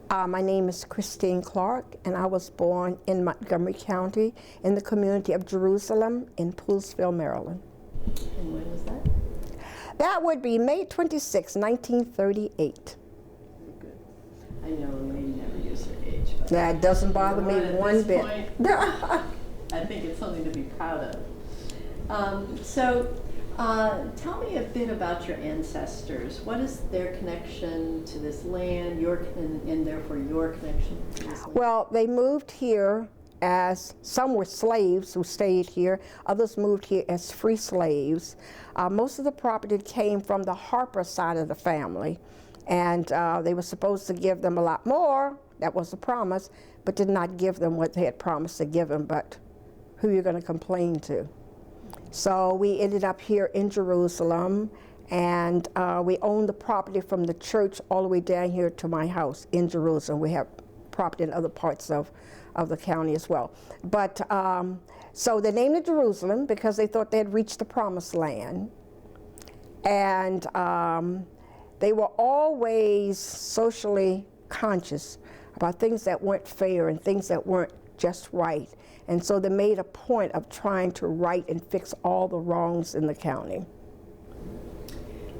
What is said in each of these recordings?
My name is Christine Clarke, and I was born in Montgomery County in the community of Jerusalem in Poolesville, Maryland. And when was that? That would be May 26, 1938. Very good. I know a lady never used her age. But That doesn't bother me one bit. Point, I think it's something to be proud of. Tell me a bit about your ancestors. What is their connection to this land, and therefore your connection to this land? Well, they moved here as some were slaves who stayed here. Others moved here as free slaves. Most of the property came from the Harper side of the family, and they were supposed to give them a lot more. That was the promise, but did not give them what they had promised to give them. But who are you going to complain to? So we ended up here in Jerusalem, and we owned the property from the church all the way down here to my house in Jerusalem. We have property in other parts of the county as well. But so they named it Jerusalem because they thought they had reached the promised land. And they were always socially conscious about things that weren't fair and things that weren't just right. And so they made a point of trying to right and fix all the wrongs in the county.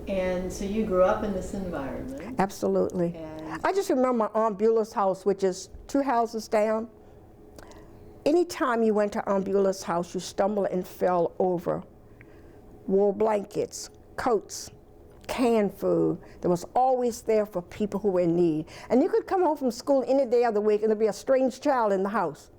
And so you grew up in this environment. Absolutely. And I just remember my Aunt Beulah's house, which is 2 houses down. Anytime you went to Aunt Beulah's house, you stumbled and fell over wool blankets, coats, canned food that was always there for people who were in need. And you could come home from school any day of the week and there'd be a strange child in the house.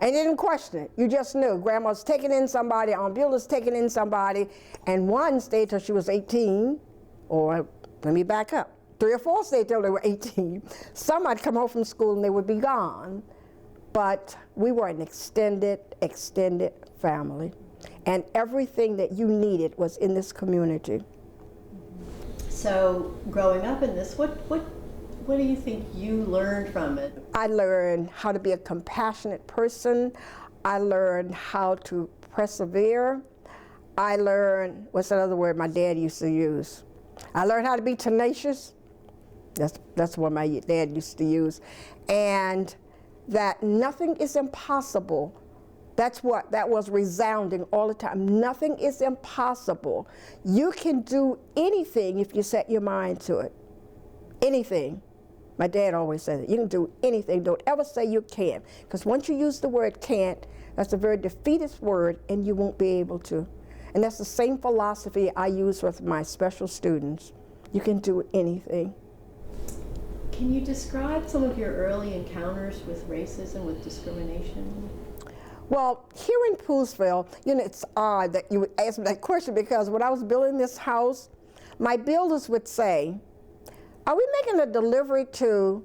And you didn't question it. You just knew. Grandma's taking in somebody, Aunt Beulah's taking in somebody, and one stayed till she was 18, or let me back up. 3 or 4 stayed till they were 18. Some might come home from school and they would be gone. But we were an extended family. And everything that you needed was in this community. So growing up in this, what do you think you learned from it? I learned how to be a compassionate person. I learned how to persevere. I learned, what's that other word my dad used to use? I learned how to be tenacious. That's what my dad used to use. And that nothing is impossible. That was resounding all the time. Nothing is impossible. You can do anything if you set your mind to it. Anything. My dad always said it. You can do anything. Don't ever say you can't. Because once you use the word can't, that's a very defeatist word, and you won't be able to. And that's the same philosophy I use with my special students. You can do anything. Can you describe some of your early encounters with racism, with discrimination? Well, here in Poolesville, it's odd that you would ask me that question, because when I was building this house, my builders would say, are we making a delivery to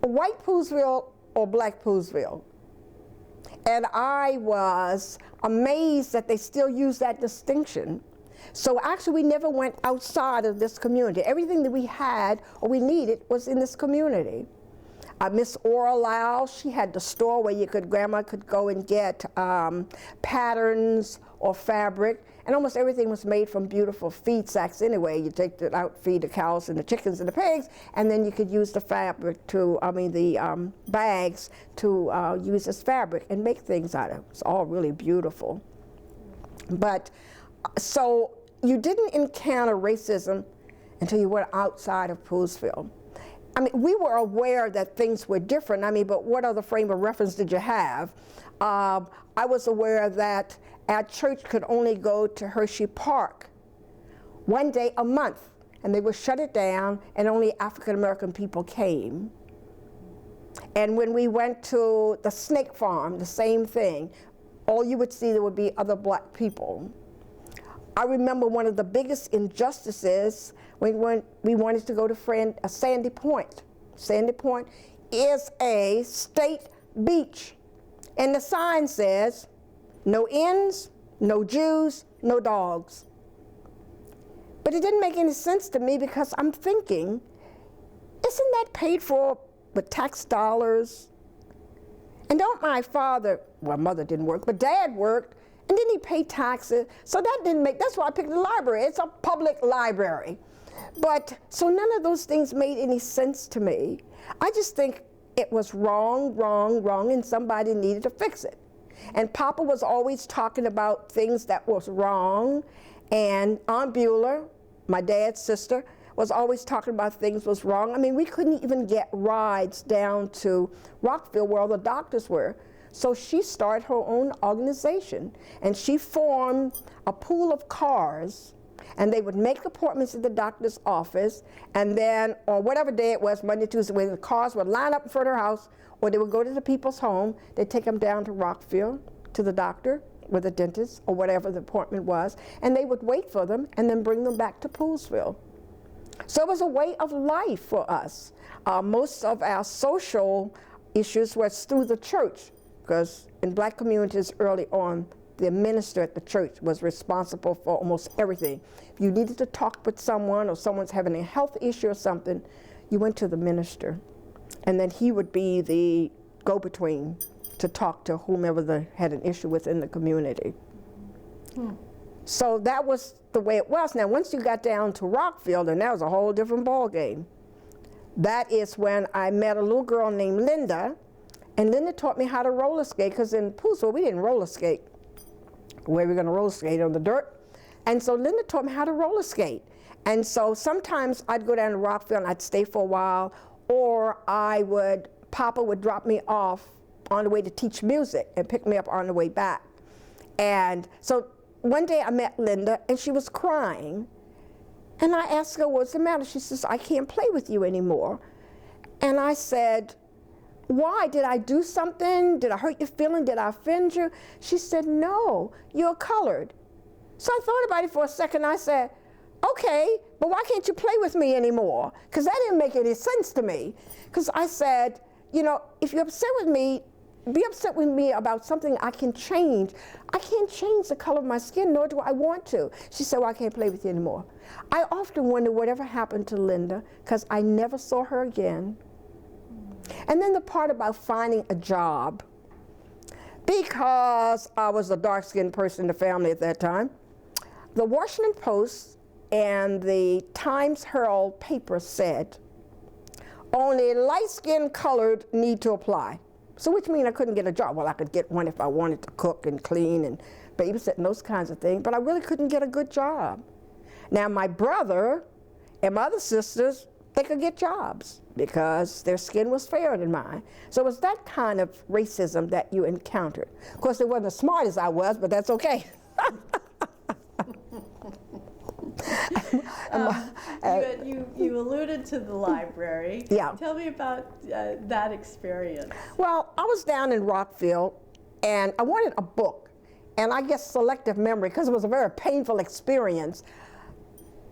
white Poolesville or black Poolesville? And I was amazed that they still use that distinction. So actually we never went outside of this community. Everything that we had or we needed was in this community. Miss Ora Lau, she had the store where Grandma could go and get patterns or fabric, and almost everything was made from beautiful feed sacks anyway. You take it out, feed the cows and the chickens and the pigs, and then you could use the fabric the bags to use as fabric and make things out of it. It's all really beautiful. But so you didn't encounter racism until you went outside of Poolesville. I mean, we were aware that things were different. I mean, but what other frame of reference did you have? I was aware that our church could only go to Hershey Park one day a month, and they would shut it down, and only African-American people came. And when we went to the snake farm, the same thing. All you would see, there would be other black people. I remember one of the biggest injustices when we wanted to go to Sandy Point. Sandy Point is a state beach. And the sign says, no Ins, no Jews, no dogs. But it didn't make any sense to me, because I'm thinking, isn't that paid for with tax dollars? And don't my father, well, mother didn't work, but dad worked, and then he paid taxes. So that didn't make, that's why I picked the library. It's a public library. But, so none of those things made any sense to me. I just think it was wrong, wrong, wrong, and somebody needed to fix it. And Papa was always talking about things that was wrong, and Aunt Beulah, my dad's sister, was always talking about things was wrong. I mean, we couldn't even get rides down to Rockville where all the doctors were. So she started her own organization, and she formed a pool of cars, and they would make appointments at the doctor's office, and then on whatever day it was, Monday, Tuesday, when the cars would line up in front of her house, or they would go to the people's home, they'd take them down to Rockville, to the doctor, or the dentist, or whatever the appointment was, and they would wait for them, and then bring them back to Poolesville. So it was a way of life for us. Most of our social issues was through the church, because in black communities early on, the minister at the church was responsible for almost everything. If you needed to talk with someone or someone's having a health issue or something, you went to the minister. And then he would be the go-between to talk to whomever had an issue within the community. So that was the way it was. Now, once you got down to Rockville, then that was a whole different ballgame. That is when I met a little girl named Linda, and Linda taught me how to roller skate, because in Poolesville, we didn't roller skate. Where we were going to roller skate on the dirt. And so Linda taught me how to roller skate. And so sometimes I'd go down to Rockville and I'd stay for a while, or Papa would drop me off on the way to teach music and pick me up on the way back. And so one day I met Linda and she was crying. And I asked her, what's the matter? She says, I can't play with you anymore. And I said, why? Did I do something? Did I hurt your feeling? Did I offend you? She said, no, you're colored. So I thought about it for a second. I said, okay, but why can't you play with me anymore? Because that didn't make any sense to me. Because I said, you know, if you're upset with me, be upset with me about something I can change. I can't change the color of my skin, nor do I want to. She said, well, I can't play with you anymore. I often wonder whatever happened to Linda, because I never saw her again. And then the part about finding a job. Because I was a dark-skinned person in the family at that time, the Washington Post and the Times Herald paper said, only light-skinned colored need to apply. So which means I couldn't get a job. Well, I could get one if I wanted to cook and clean and babysit and those kinds of things, but I really couldn't get a good job. Now my brother and my other sisters, they could get jobs because their skin was fairer than mine. So it was that kind of racism that you encountered. Of course, it wasn't as smart as I was, but that's okay. You alluded to the library. Yeah. Tell me about that experience. Well, I was down in Rockville, and I wanted a book, and I guess selective memory, because it was a very painful experience.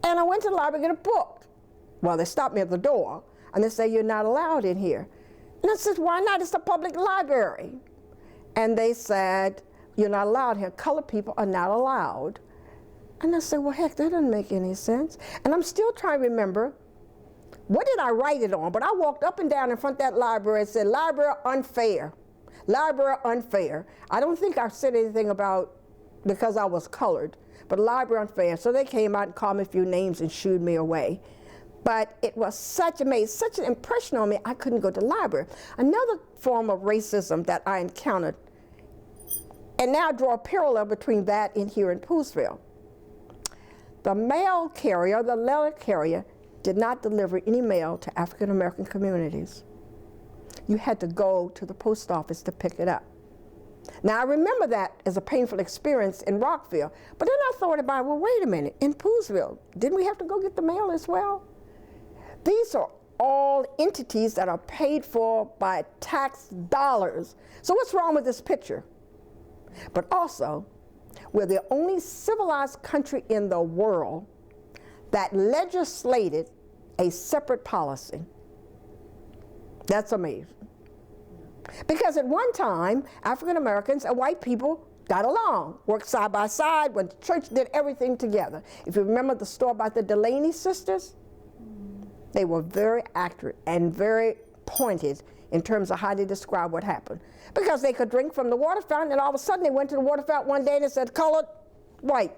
And I went to the library to get a book. Well, they stopped me at the door, and they said, you're not allowed in here. And I said, why not? It's a public library. And they said, you're not allowed here. Colored people are not allowed. And I said, well, heck, that doesn't make any sense. And I'm still trying to remember, what did I write it on? But I walked up and down in front of that library and said, library unfair, library unfair. I don't think I said anything about because I was colored, but library unfair. So they came out and called me a few names and shooed me away. But it was such an impression on me, I couldn't go to the library. Another form of racism that I encountered, and now I draw a parallel between that and here in Poolesville. The mail carrier, the letter carrier, did not deliver any mail to African American communities. You had to go to the post office to pick it up. Now I remember that as a painful experience in Rockville, but then I thought about, well, wait a minute, in Poolesville, didn't we have to go get the mail as well? These are all entities that are paid for by tax dollars. So what's wrong with this picture? But also, we're the only civilized country in the world that legislated a separate policy. That's amazing. Because at one time, African Americans and white people got along, worked side by side, went to church, did everything together. If you remember the story about the Delaney sisters, they were very accurate and very pointed in terms of how they describe what happened. Because they could drink from the water fountain, and all of a sudden they went to the water fountain one day and it said colored, white.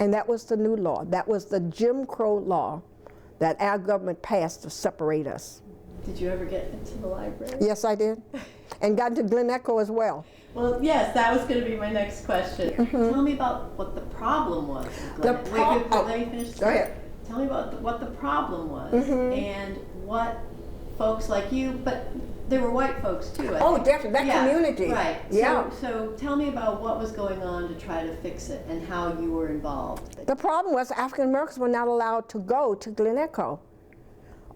And that was the new law. That was the Jim Crow law that our government passed to separate us. Did you ever get into the library? Yes, I did. And got into Glen Echo as well. Well, yes, that was going to be my next question. Tell me about what the problem was. Let me finish. Go ahead. Tell me about what the problem was and what folks like you, but there were white folks too. I think. Definitely, that community. Right. Yeah. So tell me about what was going on to try to fix it and how you were involved. The problem was African Americans were not allowed to go to Glen Echo.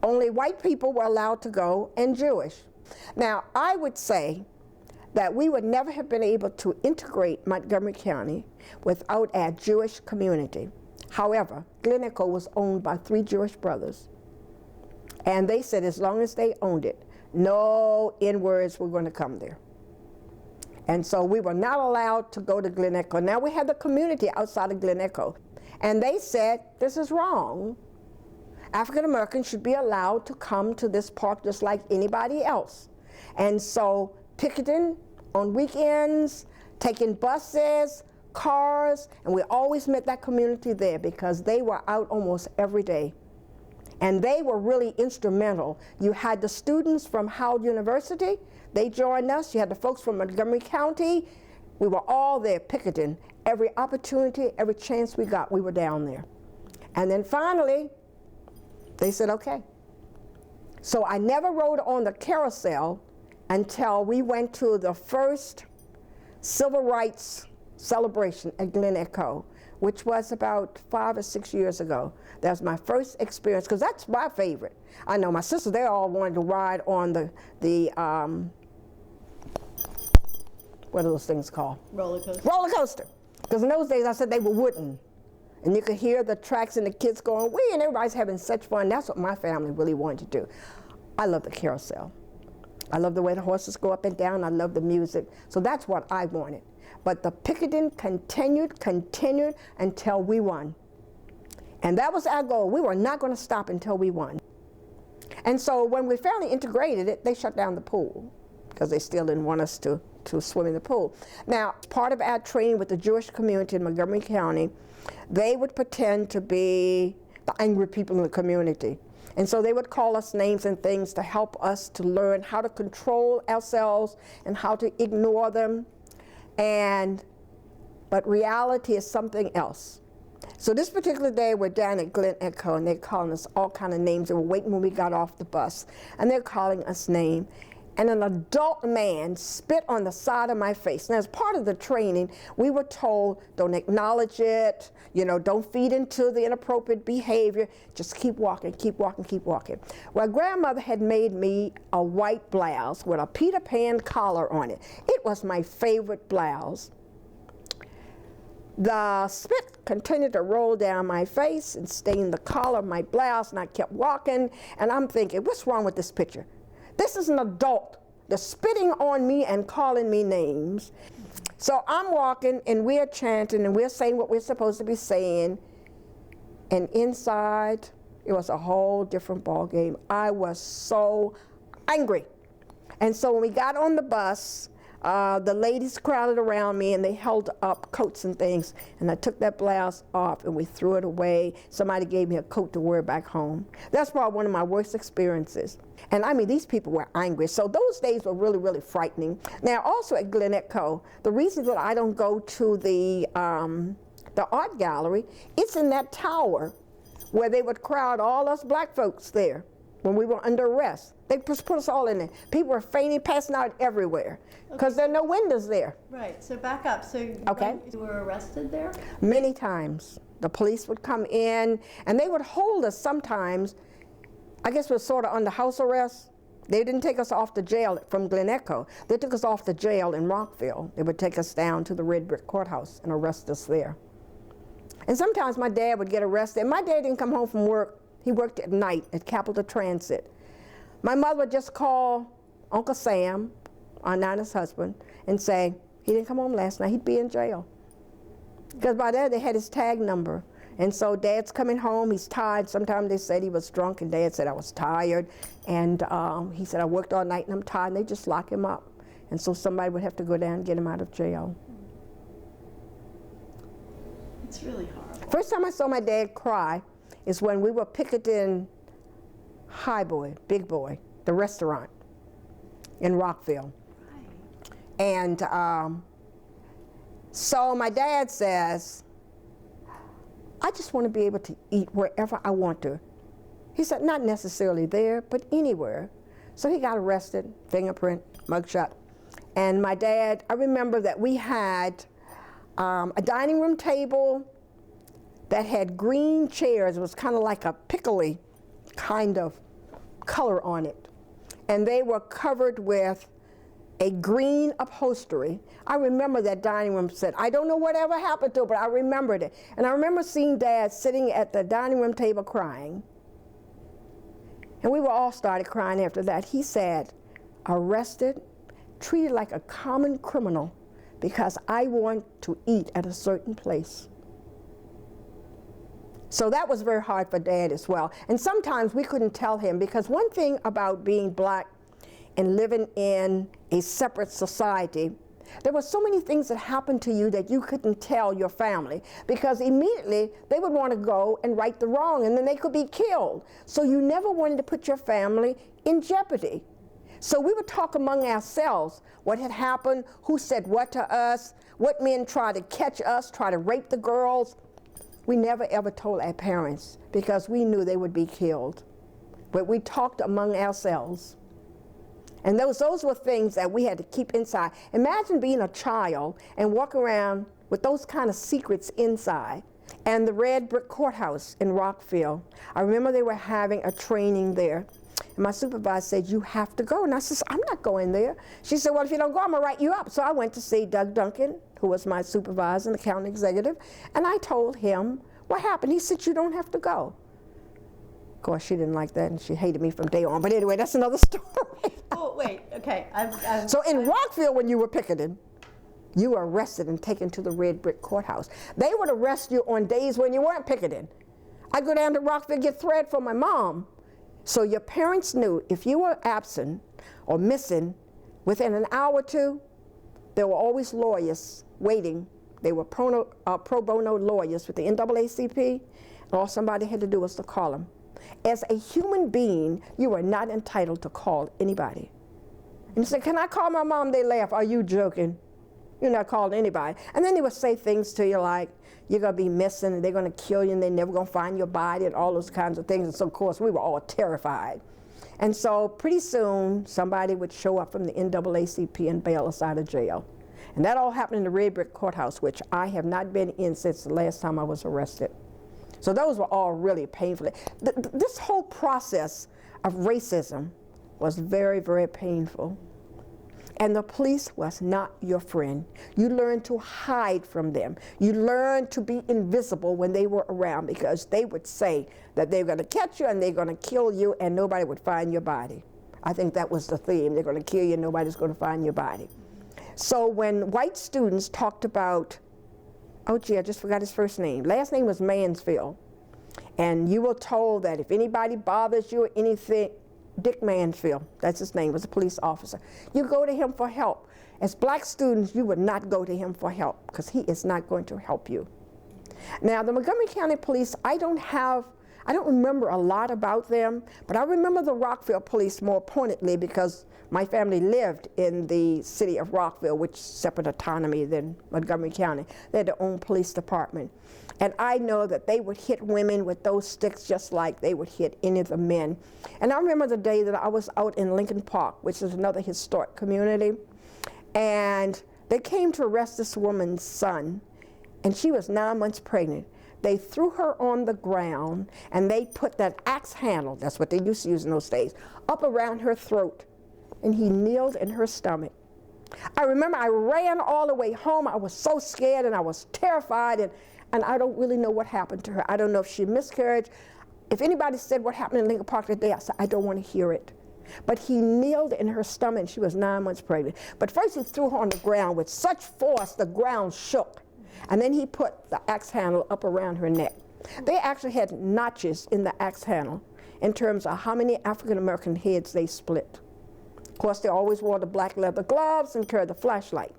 Only white people were allowed to go, and Jewish. Now, I would say that we would never have been able to integrate Montgomery County without our Jewish community. However, Glen Echo was owned by 3 Jewish brothers. And they said as long as they owned it, no N-words were going to come there. And so we were not allowed to go to Glen Echo. Now we had the community outside of Glen Echo. And they said, this is wrong. African Americans should be allowed to come to this park just like anybody else. And so picketing on weekends, taking buses, cars, and we always met that community there because they were out almost every day. And they were really instrumental. You had the students from Howard University, they joined us. You had the folks from Montgomery County. We were all there picketing. Every opportunity, every chance we got, we were down there. And then finally, they said, okay. So I never rode on the carousel until we went to the first civil rights celebration at Glen Echo, which was about 5 or 6 years ago. That was my first experience, because that's my favorite. I know my sisters, they all wanted to ride on the what are those things called? Roller coaster. Roller coaster. Because in those days I said they were wooden. And you could hear the tracks and the kids going, wee, and everybody's having such fun. That's what my family really wanted to do. I love the carousel. I love the way the horses go up and down. I love the music. So that's what I wanted. But the picketing continued until we won. And that was our goal. We were not going to stop until we won. And so when we finally integrated it, they shut down the pool because they still didn't want us to swim in the pool. Now, part of our training with the Jewish community in Montgomery County, they would pretend to be the angry people in the community. And so they would call us names and things to help us to learn how to control ourselves and how to ignore them. But reality is something else. So this particular day, we're down at Glen Echo, and they're calling us all kind of names. They were waiting when we got off the bus, and they're calling us names. And an adult man spit on the side of my face. Now, as part of the training, we were told, don't acknowledge it, don't feed into the inappropriate behavior, just keep walking, keep walking, keep walking. Well, grandmother had made me a white blouse with a Peter Pan collar on it. It was my favorite blouse. The spit continued to roll down my face and stain the collar of my blouse, and I kept walking, and I'm thinking, what's wrong with this picture? This is an adult that's spitting on me and calling me names. So I'm walking, and we're chanting, and we're saying what we're supposed to be saying, and inside, it was a whole different ball game. I was so angry. And so when we got on the bus, the ladies crowded around me, and they held up coats and things, and I took that blouse off, and we threw it away. Somebody gave me a coat to wear back home. That's probably one of my worst experiences. And I mean, these people were angry. So those days were really, really frightening. Now, also at Glen Echo, the reason that I don't go to the art gallery, it's in that tower where they would crowd all us black folks there when we were under arrest. They just put us all in there. People were fainting, passing out everywhere because there are no windows there. Right, so back up. So you were arrested there? Many times. The police would come in, and they would hold us sometimes. I guess we're sort of under house arrest. They didn't take us off the jail from Glen Echo. They took us off the jail in Rockville. They would take us down to the Red Brick Courthouse and arrest us there. And sometimes my dad would get arrested. My dad didn't come home from work. He worked at night at Capital Transit. My mother would just call Uncle Sam, our Nana's husband, and say, he didn't come home last night, he'd be in jail. Because by then they had his tag number. And so Dad's coming home, he's tired. Sometimes they said he was drunk, and Dad said, I was tired. And he said, I worked all night and I'm tired, and they just lock him up. And so somebody would have to go down and get him out of jail. That's really horrible. First time I saw my dad cry is when we were picketing High Boy, Big Boy, the restaurant in Rockville. Right. And so my dad says, I just want to be able to eat wherever I want to. He said, not necessarily there, but anywhere. So he got arrested, fingerprint, mugshot. And my dad, I remember that we had a dining room table that had green chairs. It was kind of like a pickly kind of color on it. And they were covered with a green upholstery. I remember that dining room set. I don't know whatever happened to it, but I remembered it. And I remember seeing Dad sitting at the dining room table crying. And we were all started crying after that. He said, arrested, treated like a common criminal because I want to eat at a certain place. So that was very hard for Dad as well. And sometimes we couldn't tell him, because one thing about being black and living in a separate society, there were so many things that happened to you that you couldn't tell your family, because immediately they would want to go and right the wrong, and then they could be killed. So you never wanted to put your family in jeopardy. So we would talk among ourselves what had happened, who said what to us, what men tried to catch us, try to rape the girls. We never ever told our parents because we knew they would be killed. But we talked among ourselves. And those were things that we had to keep inside. Imagine being a child and walking around with those kind of secrets inside. And the red brick courthouse in Rockville, I remember they were having a training there. And my supervisor said, you have to go. And I said, I'm not going there. She said, well, if you don't go, I'm going to write you up. So I went to see Doug Duncan, who was my supervisor and the county executive, and I told him what happened. He said, you don't have to go. Of course, she didn't like that, and she hated me from day on. But anyway, that's another story. Oh, wait, okay. So in Rockville, when you were picketing, you were arrested and taken to the red brick courthouse. They would arrest you on days when you weren't picketing. I'd go down to Rockville, get thread from my mom. So your parents knew if you were absent or missing, within an hour or two, there were always lawyers waiting. They were pro bono lawyers with the NAACP, and all somebody had to do was to call them. As a human being, you are not entitled to call anybody. And you say, can I call my mom? They laugh, are you joking? You're not calling anybody. And then they would say things to you like, you're going to be missing, and they're going to kill you, and they're never going to find your body, and all those kinds of things. And so, of course, we were all terrified. And so pretty soon, somebody would show up from the NAACP and bail us out of jail. And that all happened in the red brick courthouse, which I have not been in since the last time I was arrested. So those were all really painful. This whole process of racism was very, very painful. And the police was not your friend. You learned to hide from them. You learned to be invisible when they were around, because they would say that they were going to catch you and they're going to kill you and nobody would find your body. I think that was the theme. They're going to kill you and nobody's going to find your body. So when white students talked about, oh gee, I just forgot his first name. Last name was Mansfield. And you were told that if anybody bothers you or anything, Dick Mansfield, that's his name, was a police officer. You go to him for help. As black students, you would not go to him for help because he is not going to help you. Now, the Montgomery County Police, I don't remember a lot about them, but I remember the Rockville Police more pointedly because my family lived in the city of Rockville, which is separate autonomy than Montgomery County. They had their own police department. And I know that they would hit women with those sticks just like they would hit any of the men. And I remember the day that I was out in Lincoln Park, which is another historic community, and they came to arrest this woman's son, and she was 9 months pregnant. They threw her on the ground, and they put that axe handle, that's what they used to use in those days, up around her throat, and he kneeled in her stomach. I remember I ran all the way home. I was so scared, and I was terrified, and I don't really know what happened to her. I don't know if she miscarried. If anybody said what happened in Lincoln Park that day, I said, I don't want to hear it. But he kneeled in her stomach, and she was 9 months pregnant. But first he threw her on the ground with such force, the ground shook. And then he put the axe handle up around her neck. They actually had notches in the axe handle in terms of how many African-American heads they split. Of course, they always wore the black leather gloves and carried the flashlight.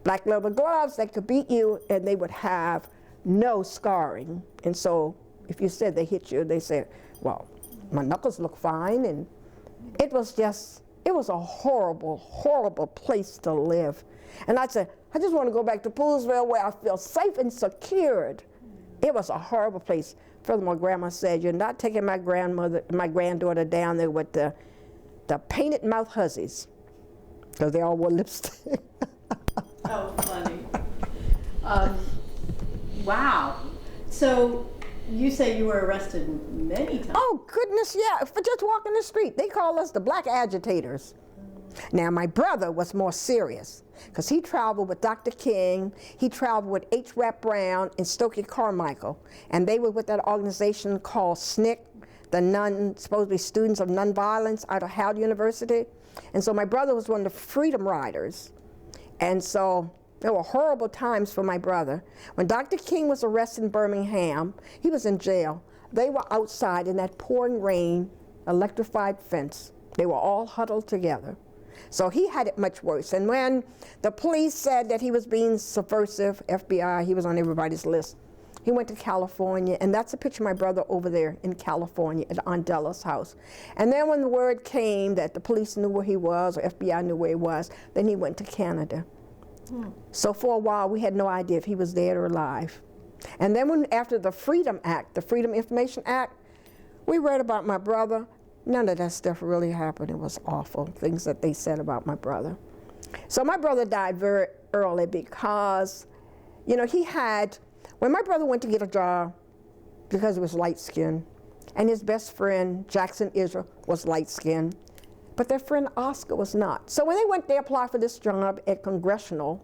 Black leather gloves, they could beat you, and they would have no scarring. And so if you said they hit you, they said, well, my knuckles look fine. And it was a horrible, horrible place to live. And I said, I just want to go back to Poolesville where I feel safe and secured. It was a horrible place. Furthermore, Grandma said, you're not taking my granddaughter down there with the painted mouth hussies, because they all wore lipstick. Oh, funny. Wow. So you say you were arrested many times. Oh, goodness, yeah, for just walking the street. They call us the black agitators. Now, my brother was more serious, because he traveled with Dr. King, he traveled with H. Rap Brown and Stokely Carmichael, and they were with that organization called SNCC, the supposedly Students of Nonviolence out of Howard University. And so my brother was one of the Freedom Riders. And so there were horrible times for my brother. When Dr. King was arrested in Birmingham, he was in jail. They were outside in that pouring rain, electrified fence. They were all huddled together. So he had it much worse. And when the police said that he was being subversive, FBI, he was on everybody's list, he went to California, and that's a picture of my brother over there in California at Aunt Della's house. And then when the word came that the police knew where he was, or FBI knew where he was, then he went to Canada. So for a while, we had no idea if he was dead or alive. And then after the Freedom Act, the Freedom Information Act, we read about my brother. None of that stuff really happened. It was awful, things that they said about my brother. So my brother died very early because, you know, when my brother went to get a job, because he was light-skinned, and his best friend, Jackson Israel, was light-skinned, but their friend Oscar was not. So when they went, they applied for this job at Congressional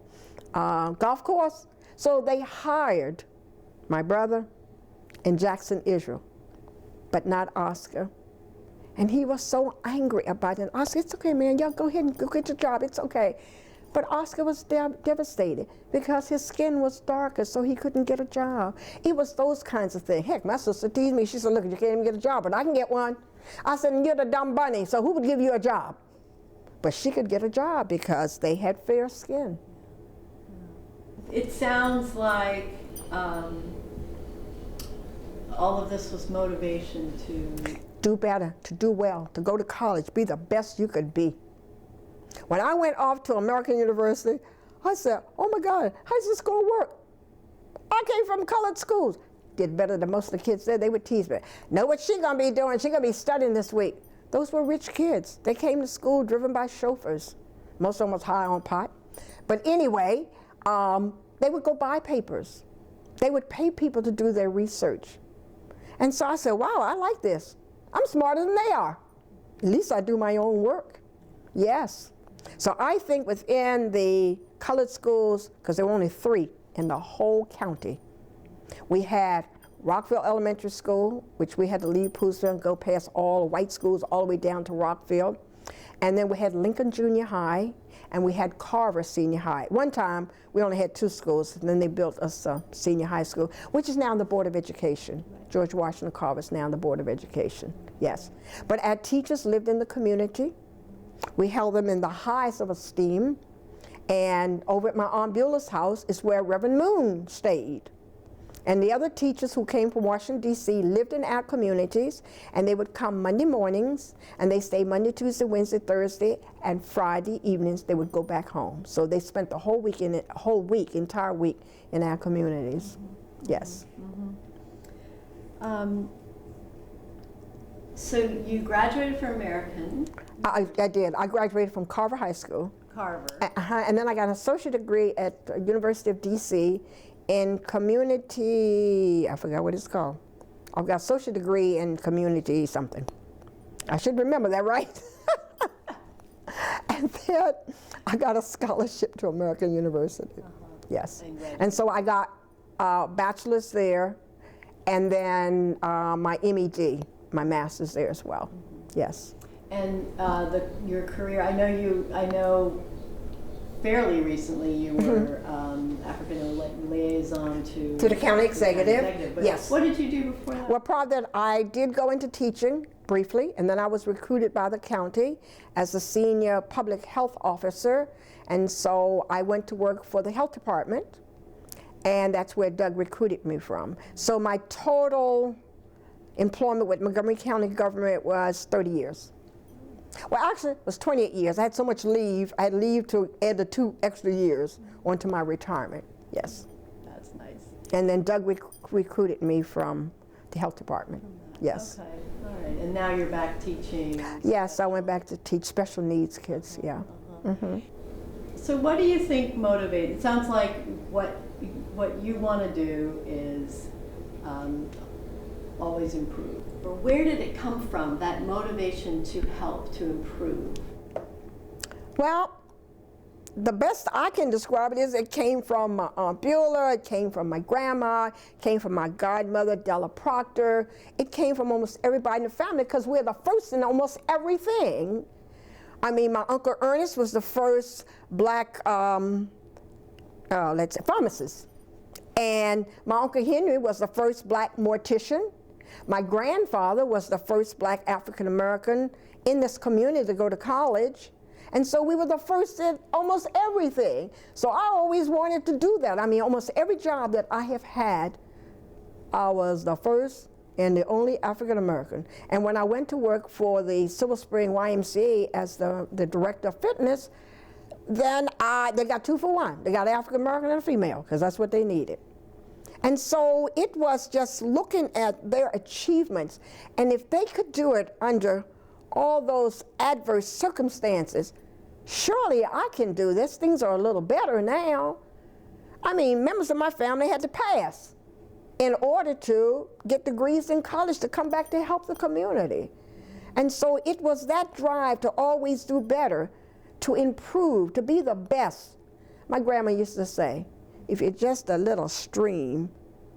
Golf Course, so they hired my brother and Jackson Israel, but not Oscar. And he was so angry about it. Oscar, it's okay, man, y'all go ahead and go get your job, it's okay. But Oscar was devastated because his skin was darker, so he couldn't get a job. It was those kinds of things. Heck, my sister teased me. She said, look, you can't even get a job, but I can get one. I said, you're the dumb bunny, so who would give you a job? But she could get a job because they had fair skin. It sounds like all of this was motivation to do better, to do well, to go to college, be the best you could be. When I went off to American University, I said, oh my God, how's this going to work? I came from colored schools. Did better than most of the kids there. They would tease me. Know what she's going to be doing? She's going to be studying this week. Those were rich kids. They came to school driven by chauffeurs. Most of them was high on pot. But anyway, they would go buy papers. They would pay people to do their research. And so I said, wow, I like this. I'm smarter than they are. At least I do my own work. Yes. So I think within the colored schools, because there were only 3 in the whole county, we had Rockville Elementary School, which we had to leave Poolesville and go past all white schools all the way down to Rockville. And then we had Lincoln Junior High, and we had Carver Senior High. One time, we only had 2 schools, and then they built us a senior high school, which is now the Board of Education. George Washington Carver is now the Board of Education, yes. But our teachers lived in the community. We held them in the highest of esteem. And over at my Aunt Beulah's house is where Reverend Moon stayed. And the other teachers who came from Washington, D.C. lived in our communities, and they would come Monday mornings, and they stayed Monday, Tuesday, Wednesday, Thursday, and Friday evenings they would go back home. So they spent the whole week, entire week in our communities. Mm-hmm. Yes. Mm-hmm. So you graduated from American. I did. I graduated from Carver High School. Carver. And then I got an associate degree at the University of D.C. in community, I forgot what it's called. I've got an associate degree in community something. I should remember that, right? And then I got a scholarship to American University. Yes. And so I got a bachelor's there, and then my MED, my master's there as well. Yes. And your career, I know fairly recently you were African liaison to the county executive. But yes. What did you do before that? Well, prior to that, I did go into teaching briefly, and then I was recruited by the county as a senior public health officer, and so I went to work for the health department. and that's where Doug recruited me from. So my total employment with Montgomery County government was 30 years. Well, actually, it was 28 years. I had so much leave. I had leave to add the 2 extra years onto my retirement. Yes. That's nice. And then Doug recruited me from the health department. Yes. Okay. All right. And now you're back teaching. Yes, I went back to teach special needs kids. Yeah. So what do you think motivated? It sounds like what you want to do is always improve. Or where did it come from, that motivation to help, to improve? Well, the best I can describe it is it came from my Aunt Beulah, it came from my grandma, it came from my godmother, Della Proctor. It came from almost everybody in the family because we're the first in almost everything. I mean, my Uncle Ernest was the first black pharmacist. And my Uncle Henry was the first black mortician. My grandfather was the first black African American in this community to go to college. And so we were the first in almost everything. So I always wanted to do that. I mean, almost every job that I have had, I was the first and the only African American. And when I went to work for the Silver Spring YMCA as the director of fitness, then they got 2 for 1. They got an African American and a female, because that's what they needed. And so it was just looking at their achievements, and if they could do it under all those adverse circumstances, surely I can do this. Things are a little better now. I mean, members of my family had to pass in order to get degrees in college to come back to help the community. And so it was that drive to always do better, to improve, to be the best. My grandma used to say, if you're just a little stream,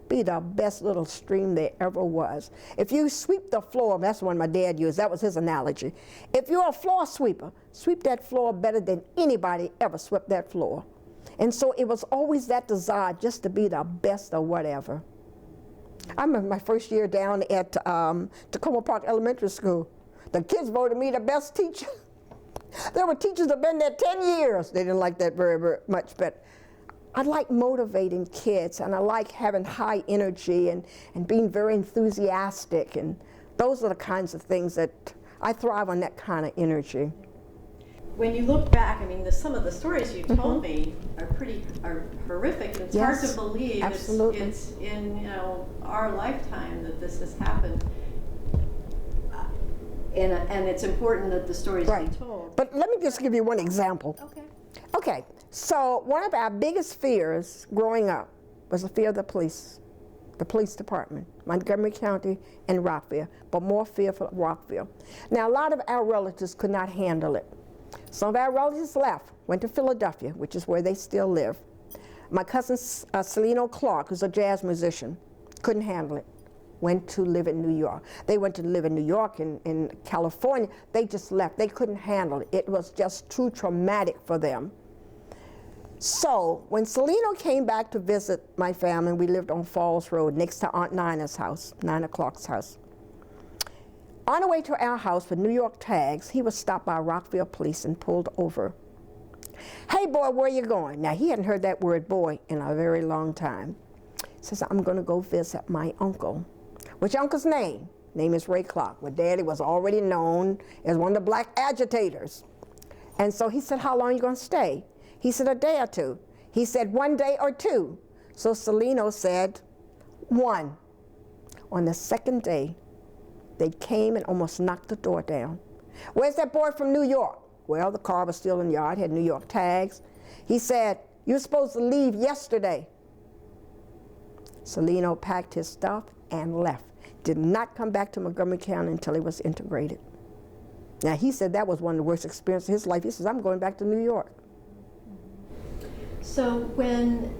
be the best little stream there ever was. If you sweep the floor, that's one my dad used, that was his analogy. If you're a floor sweeper, sweep that floor better than anybody ever swept that floor. And so it was always that desire just to be the best or whatever. I remember my first year down at Tacoma Park Elementary School. The kids voted me the best teacher. There were teachers that have been there 10 years. They didn't like that very, very much, but I like motivating kids, and I like having high energy and being very enthusiastic, and those are the kinds of things that I thrive on, that kind of energy. When you look back, I mean, some of the stories you told me are horrific, and it's hard to believe it's in our lifetime that this has happened. And it's important that the stories be told. But let me just give you one example. Okay, so one of our biggest fears growing up was the fear of the police department, Montgomery County and Rockville, but more fear for Rockville. Now, a lot of our relatives could not handle it. Some of our relatives left, went to Philadelphia, which is where they still live. My cousin Celino Clarke, who's a jazz musician, couldn't handle it. Went to live in New York. They went to live in New York and in California. They just left. They couldn't handle it. It was just too traumatic for them. So when Celino came back to visit my family, we lived on Falls Road next to Aunt Nina's house, Nina Clarke's house. On the way to our house with New York tags, he was stopped by Rockville police and pulled over. Hey boy, where you going? Now he hadn't heard that word boy in a very long time. He says, I'm gonna go visit my uncle. Which uncle's name? Name is Ray Clarke. Well, Daddy was already known as one of the black agitators. And so he said, how long are you gonna stay? He said, a day or two. He said, 1 day or 2. So Celino said, 1. On the second day, they came and almost knocked the door down. Where's that boy from New York? Well, the car was still in the yard, had New York tags. He said, you're supposed to leave yesterday. Celino packed his stuff and left. Did not come back to Montgomery County until he was integrated. Now, he said that was one of the worst experiences of his life. He says, I'm going back to New York. So when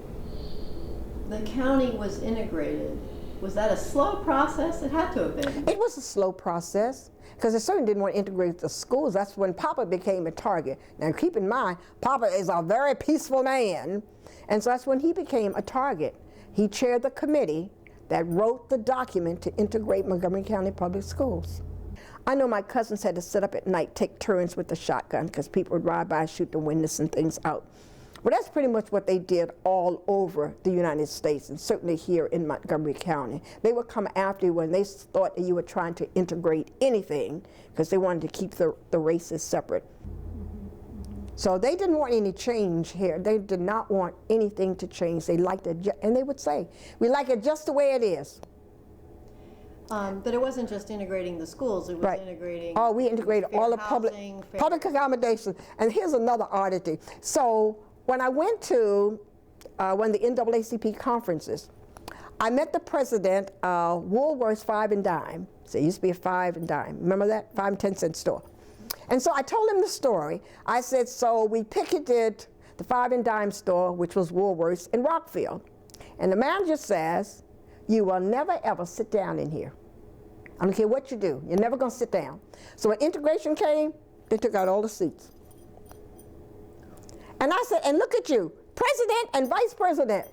the county was integrated, was that a slow process? It had to have been. It was a slow process, because they certainly didn't want to integrate the schools. That's when Papa became a target. Now, keep in mind, Papa is a very peaceful man, and so that's when he became a target. He chaired the committee that wrote the document to integrate Montgomery County Public Schools. I know my cousins had to sit up at night, take turns with the shotgun, because people would ride by and shoot the windows and things out. Well, that's pretty much what they did all over the United States, and certainly here in Montgomery County. They would come after you when they thought that you were trying to integrate anything, because they wanted to keep the races separate. So they didn't want any change here. They did not want anything to change. They liked it, and they would say, we like it just the way it is. But it wasn't just integrating the schools, it was Right. integrating. Oh, we integrated all the housing, public accommodations. And here's another oddity. So when I went to one of the NAACP conferences, I met the president of Woolworth's 5 and Dime. So it used to be a 5 and Dime. Remember that? 5 and 10 cent store. And so I told him the story. I said, so we picketed the 5 and Dime store, which was Woolworth's in Rockville. And the manager says, you will never ever sit down in here. I don't care what you do, you're never gonna sit down. So when integration came, they took out all the seats. And I said, and look at you, president and vice president.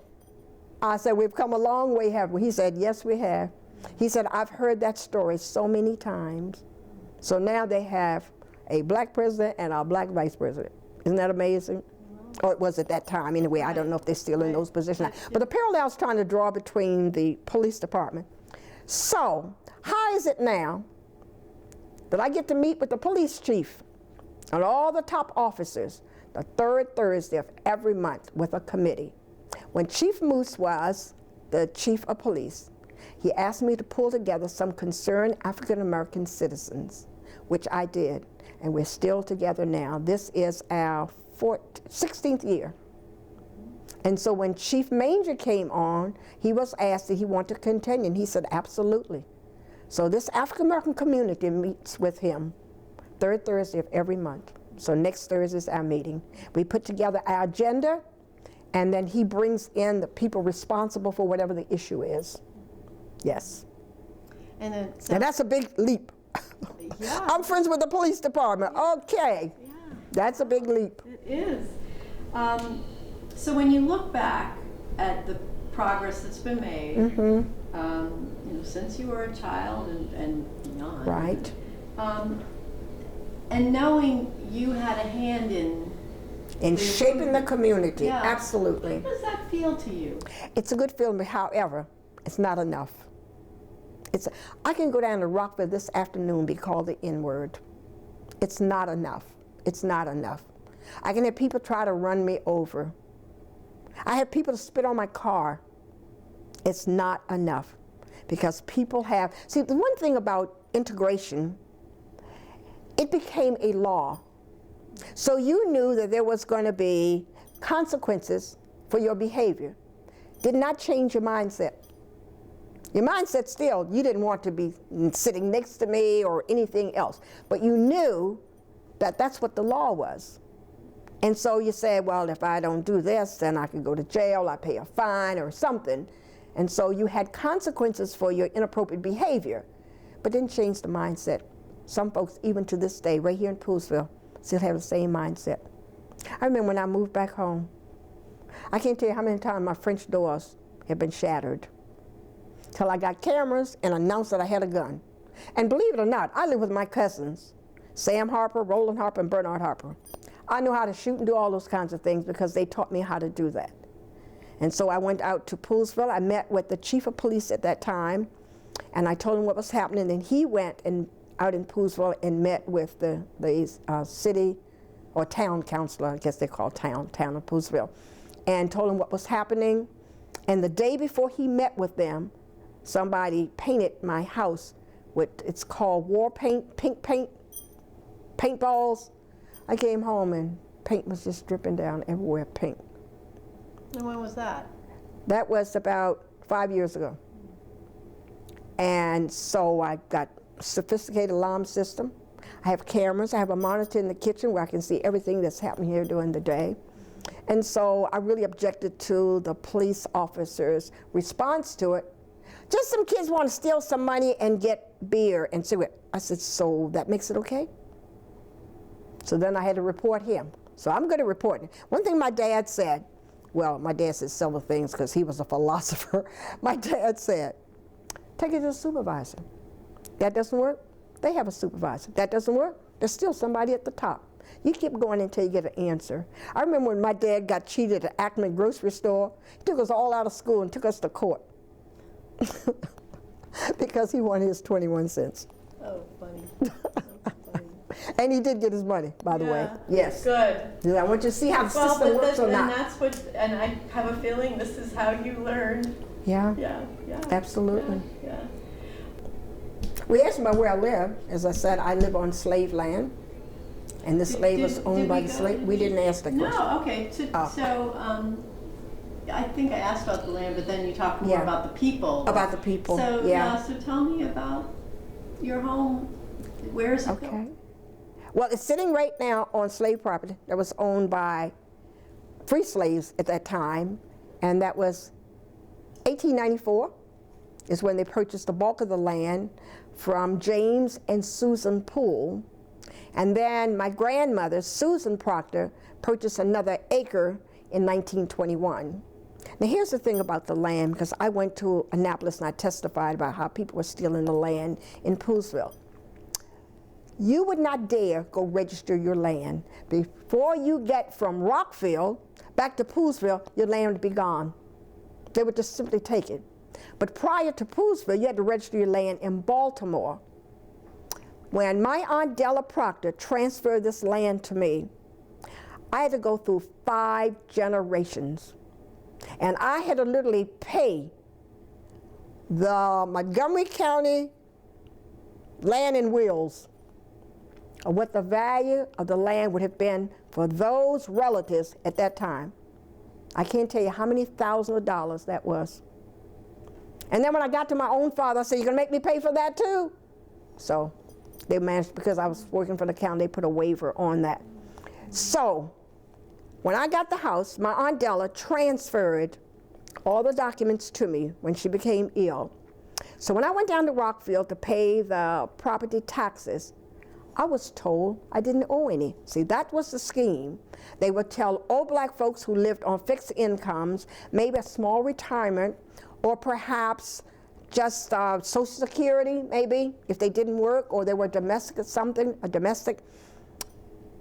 I said, we've come a long way, haven't we? He said, yes, we have. He said, I've heard that story so many times. So now they have a black president and a black vice president. Isn't that amazing? Or it was at that time anyway. I don't know if they're still in those positions. But the parallels trying to draw between the police department. So how is it now that I get to meet with the police chief and all the top officers the third Thursday of every month with a committee? When Chief Moose was the chief of police, he asked me to pull together some concerned African-American citizens, which I did, and we're still together now. This is our 16th year. And so when Chief Manger came on, he was asked if he wanted to continue, and he said, absolutely. So this African-American community meets with him third Thursday of every month. So next Thursday is our meeting. We put together our agenda, and then he brings in the people responsible for whatever the issue is. Yes. And then, Now that's a big leap. yeah. I'm friends with the police department. Okay. Yeah. That's a big leap. It is. So when you look back at the progress that's been made, you know, since you were a child and beyond, Right. And knowing you had a hand In shaping the community, Yeah. absolutely. How does that feel to you? It's a good feeling, however, it's not enough. I can go down to Rockville this afternoon and be called the N-word. It's not enough. It's not enough. I can have people try to run me over. I have people to spit on my car. It's not enough because people have, see, the one thing about integration, it became a law. So you knew that there was going to be consequences for your behavior. Did not change your mindset. Your mindset still, you didn't want to be sitting next to me or anything else, but you knew that that's what the law was. And so you said, well, if I don't do this, then I could go to jail, I pay a fine or something. And so you had consequences for your inappropriate behavior, but didn't change the mindset. Some folks, even to this day, right here in Poolesville, still have the same mindset. I remember when I moved back home, I can't tell you how many times my French doors have been shattered till I got cameras and announced that I had a gun. And believe it or not, I live with my cousins, Sam Harper, Roland Harper, and Bernard Harper. I know how to shoot and do all those kinds of things because they taught me how to do that. And so I went out to Poolesville. I met with the chief of police at that time, and I told him what was happening. And he went out in Poolesville and met with the city or town councilor, I guess they call town of Poolesville, and told him what was happening. And the day before he met with them, somebody painted my house with, it's called war paint, pink paint, paintballs. I came home and paint was just dripping down everywhere, pink. And when was that? That was about 5 years ago. And so I got a sophisticated alarm system. I have cameras. I have a monitor in the kitchen where I can see everything that's happening here during the day. And so I really objected to the police officers' response to it. Just some kids want to steal some money and get beer and cigarette. I said, so that makes it okay? So then I had to report him. So I'm going to report him. One thing my dad said, well, my dad said several things because he was a philosopher. My dad said, take it to the supervisor. That doesn't work? They have a supervisor. That doesn't work? There's still somebody at the top. You keep going until you get an answer. I remember when my dad got cheated at Acme grocery store, he took us all out of school and took us to court because he wanted his 21 cents. Oh, funny. That's funny. And he did get his money, by the way. Yes. Good. Yeah, I want you to see how the system works or not. And I have a feeling this is how you learn. Yeah. Yeah. Absolutely. Yeah. We asked about where I live. As I said, I live on slave land. And the slave was owned by the slave. We didn't ask the question. No, okay. So, I think I asked about the land, but then you talked more about the people. About the people, so, so tell me about your home. Where is it? Okay. Well, it's sitting right now on slave property that was owned by free slaves at that time, and that was 1894 is when they purchased the bulk of the land from James and Susan Poole. And then my grandmother, Susan Proctor, purchased another acre in 1921. Now here's the thing about the land, because I went to Annapolis and I testified about how people were stealing the land in Poolesville. You would not dare go register your land. Before you get from Rockville back to Poolesville, your land would be gone. They would just simply take it. But prior to Poolesville, you had to register your land in Baltimore. When my Aunt Della Proctor transferred this land to me, I had to go through 5 generations. And I had to literally pay the Montgomery County Land and Wills of what the value of the land would have been for those relatives at that time. I can't tell you how many thousands of dollars that was. And then when I got to my own father, I said, "You're gonna make me pay for that too?" So they managed, because I was working for the county, they put a waiver on that. So when I got the house, my Aunt Della transferred all the documents to me when she became ill. So when I went down to Rockville to pay the property taxes, I was told I didn't owe any. See, that was the scheme. They would tell old black folks who lived on fixed incomes, maybe a small retirement, or perhaps just Social Security, maybe, if they didn't work, or they were domestic or something, a domestic,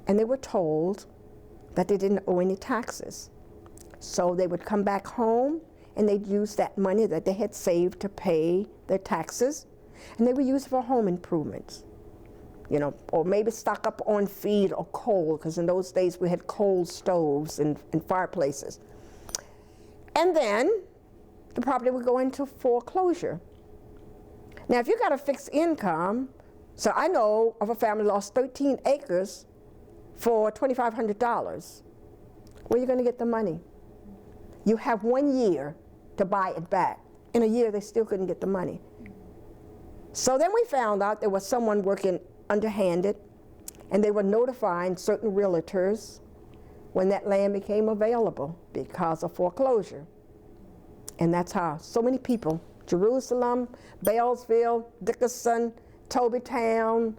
and they were told that they didn't owe any taxes. So they would come back home and they'd use that money that they had saved to pay their taxes, and they would use it for home improvements, you know, or maybe stock up on feed or coal, because in those days we had coal stoves and fireplaces. And then the property would go into foreclosure. Now, if you got a fixed income, so I know of a family lost 13 acres for $2,500. Where are you going to get the money? You have 1 year to buy it back. In a year, they still couldn't get the money. So then we found out there was someone working underhanded, and they were notifying certain realtors when that land became available because of foreclosure. And that's how so many people, Jerusalem, Beltsville, Dickinson, Tobytown,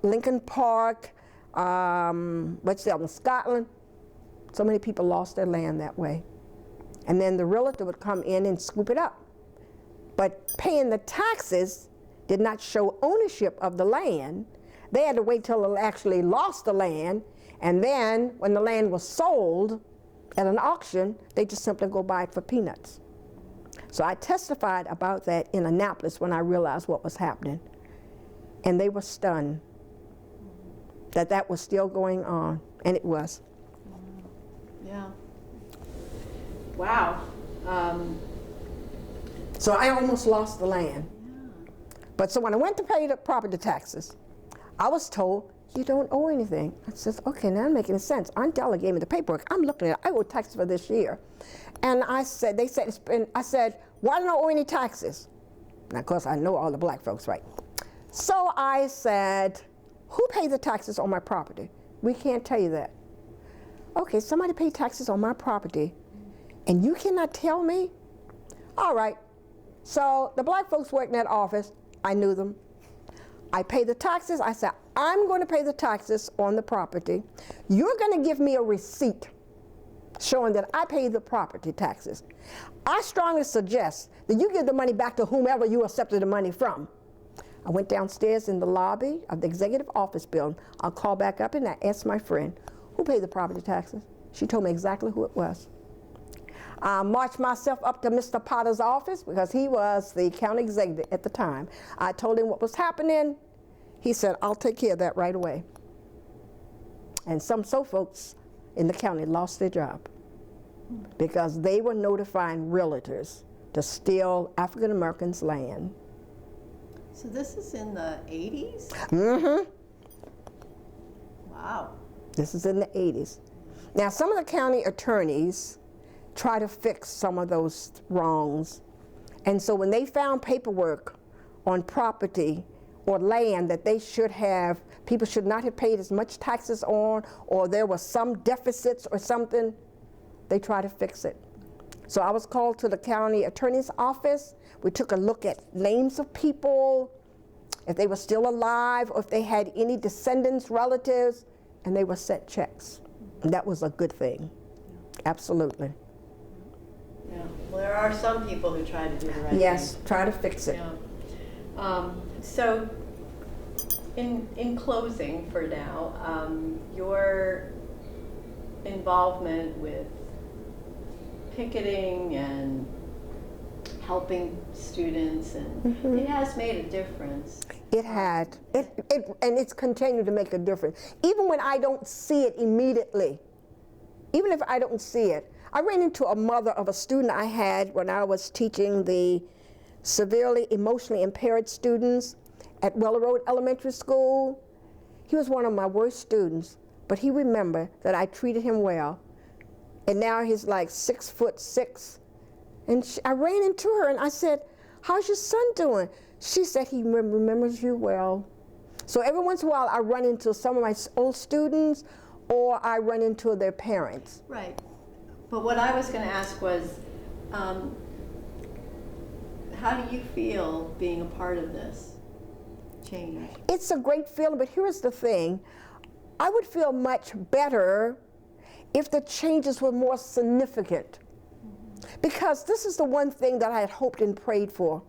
Lincoln Park, what's the other one, Scotland, so many people lost their land that way. And then the realtor would come in and scoop it up. But paying the taxes did not show ownership of the land. They had to wait till they actually lost the land, and then when the land was sold at an auction, they just simply go buy it for peanuts. So I testified about that in Annapolis when I realized what was happening. And they were stunned that that was still going on, and it was. Yeah. Wow. So I almost lost the land. But so when I went to pay the property taxes, I was told, "You don't owe anything." I said, "Okay, now I'm making sense." Aunt Della gave me the paperwork. I'm looking at it. I owe taxes for this year. And I said, they said, I said, "Why don't I owe any taxes?" Now, of course, I know all the black folks, right? So I said, "Who pays the taxes on my property?" "We can't tell you that." "Okay, somebody paid taxes on my property, and you cannot tell me?" All right. So the black folks worked in that office, I knew them. I paid the taxes. I said, "I'm going to pay the taxes on the property. You're going to give me a receipt showing that I paid the property taxes. I strongly suggest that you give the money back to whomever you accepted the money from." I went downstairs in the lobby of the executive office building. I'll call back up and I asked my friend, who paid the property taxes? She told me exactly who it was. I marched myself up to Mr. Potter's office because he was the county executive at the time. I told him what was happening. He said, I'll take care of that right away. And some folks in the county lost their job because they were notifying realtors to steal African Americans' land. So this is in the 80s? Mm-hmm. Wow. This is in the 80s. Now, some of the county attorneys try to fix some of those wrongs. And so when they found paperwork on property or land that they should have, people should not have paid as much taxes on, or there was some deficits or something, they try to fix it. So I was called to the county attorney's office. We took a look at names of people, if they were still alive, or if they had any descendants, relatives, and they were sent checks. And that was a good thing. Absolutely. Yeah. Well, there are some people who try to do the right thing. Yes, try to fix it. Yeah. So, in closing for now, your involvement with picketing and helping students, and it has made a difference. It had, and it's continued to make a difference. Even when I don't see it immediately, even if I don't see it. I ran into a mother of a student I had when I was teaching the severely emotionally impaired students at Weller Road Elementary School. He was one of my worst students, but he remembered that I treated him well. And now he's like 6'6". And I ran into her and I said, how's your son doing? She said, he remembers you well. So every once in a while I run into some of my old students, or I run into their parents. Right. But what I was going to ask was, how do you feel being a part of this change? It's a great feeling, but here's the thing. I would feel much better if the changes were more significant. Because this is the one thing that I had hoped and prayed for,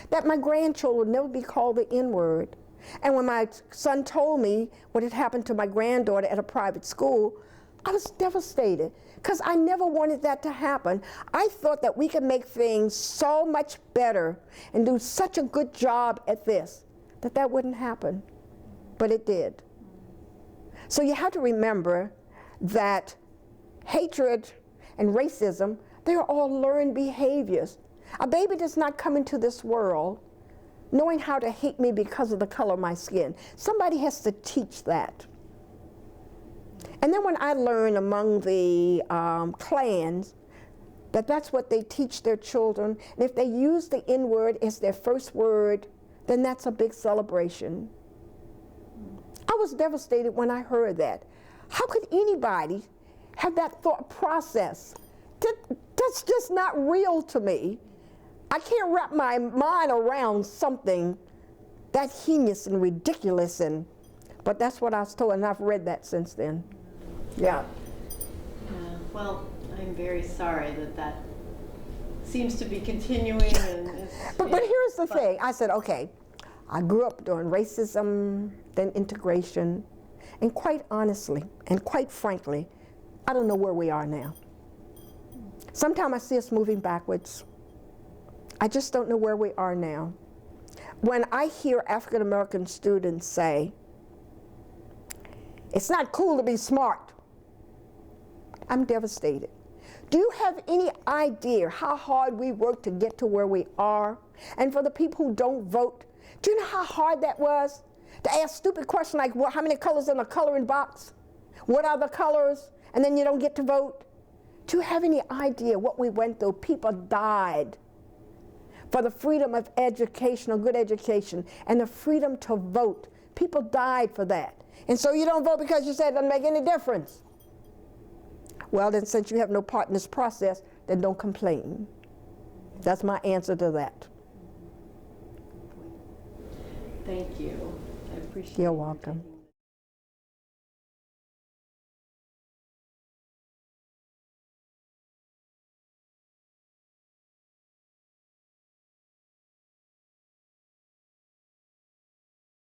that my grandchildren would never be called the N-word. And when my son told me what had happened to my granddaughter at a private school, I was devastated because I never wanted that to happen. I thought that we could make things so much better and do such a good job at this, that wouldn't happen, but it did. So you have to remember that hatred and racism, they are all learned behaviors. A baby does not come into this world knowing how to hate me because of the color of my skin. Somebody has to teach that. And then when I learned among the clans that that's what they teach their children, and if they use the N-word as their first word, then that's a big celebration. I was devastated when I heard that. How could anybody have that thought process? That's just not real to me. I can't wrap my mind around something that heinous and ridiculous, but that's what I was told, and I've read that since then. Yeah. Well, I'm very sorry that seems to be continuing. But here's the thing. I said, okay, I grew up during racism, then integration, and quite honestly, and quite frankly, I don't know where we are now. Sometimes I see us moving backwards. I just don't know where we are now. When I hear African American students say, it's not cool to be smart, I'm devastated. Do you have any idea how hard we worked to get to where we are? And for the people who don't vote, do you know how hard that was? To ask stupid questions like, well, how many colors in a coloring box? What are the colors? And then you don't get to vote. Do you have any idea what we went through? People died for the freedom of education, a good education, and the freedom to vote. People died for that. And so you don't vote because you said it doesn't make any difference. Well, then since you have no part in this process, then don't complain. That's my answer to that. Thank you. I appreciate it. You're welcome.